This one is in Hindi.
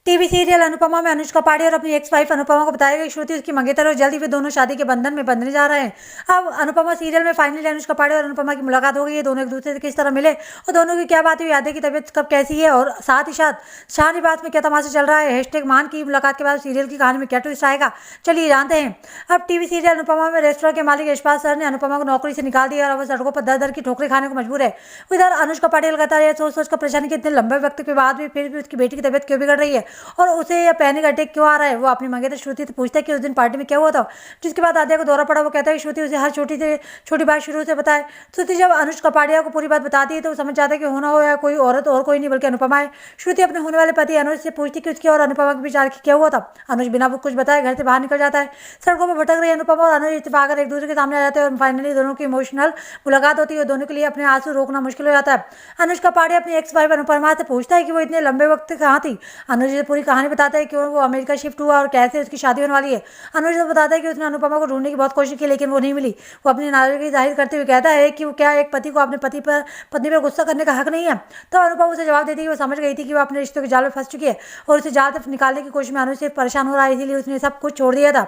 टीवी सीरियल अनुपमा में अनुष्का पांडे और अपनी एक्स वाइफ अनुपमा को बताया कि श्रुति उसकी मंगेतर और जल्द ही वे दोनों शादी के बंधन में बंधने जा रहे हैं। अब अनुपमा सीरियल में फाइनली अनुष्का पांडे और अनुपमा की मुलाकात हो गई है। दोनों एक दूसरे से किस तरह मिले और दोनों की क्या बात हुई, आधे की तबीयत कब कैसी है और साथ ही साथ शाहनवाज में क्या तमाशा चल रहा है। हैशटैग मान की मुलाकात के बाद सीरियल की कहानी में क्या ट्विस्ट आएगा, चलिए जानते हैं। अब टीवी सीरियल अनुपमा में रेस्टोरेंट के मालिक यशपाल सर ने अनुपमा को नौकरी से निकाल दिया और अब सड़कों पर दर दर की ठोकरें खाने को मजबूर है। इधर अनुष्का पांडे लगातार यह सोच कर परेशानी कि इतने लंबे वक्त के बाद भी फिर भी उसकी बेटी की तबीयत क्यों बिगड़ रही है और उसे यह पैनिक अटैक क्यों आ रहा है। वो अपनी मंगेतर श्रुति से पूछता है कि उस दिन पार्टी में क्या हुआ था, जिसके बाद आद्या को दौरा पड़ा। वो कहता है कि श्रुति उसे हर छोटी बात शुरू से बताए। श्रुति जब अनुष्का पांड्या को पूरी बात बताती है तो वो समझ जाता है कि होना हो या कोई औरत और कोई नहीं बल्कि अनुपमा है। श्रुति अपने होने वाले पति अनुज से पूछती कि उसकी और अनुपमा के बीच आखिर क्या हुआ था। अनुज बिना कुछ बताए घर से बाहर निकल जाता है। सड़कों पर भटक रही अनुपमा और अनुज इत्तेफाक एक दूसरे के सामने आ जाते हैं और फाइनली दोनों की इमोशनल मुलाकात होती है। दोनों के लिए अपने आंसू रोकना मुश्किल हो जाता है। अनुष्का पांड्या अपनी एक्स वाइफ अनुपमा से पूछता है कि वो इतने लंबे वक्त कहाँ थी। अनुज से पूरी कहानी बताता है कि वो अमेरिका शिफ्ट हुआ और कैसे उसकी शादी होने वाली है। अनुज तो बताता है कि उसने अनुपमा को ढूंढने की बहुत कोशिश की लेकिन वो नहीं मिली। वो अपनी नाराजगी जाहिर करते हुए कहता है कि वो क्या एक पति को अपने पत्नी पर गुस्सा करने का हक नहीं है। तो अनुपमा उसे जवाब देती है कि वो समझ गई थी कि वो अपने रिश्तों के जाल में फंस चुकी है और उसे जाल से निकालने की कोशिश में अनुज से परेशान हो रहा है, इसीलिए उसने सब कुछ छोड़ दिया था।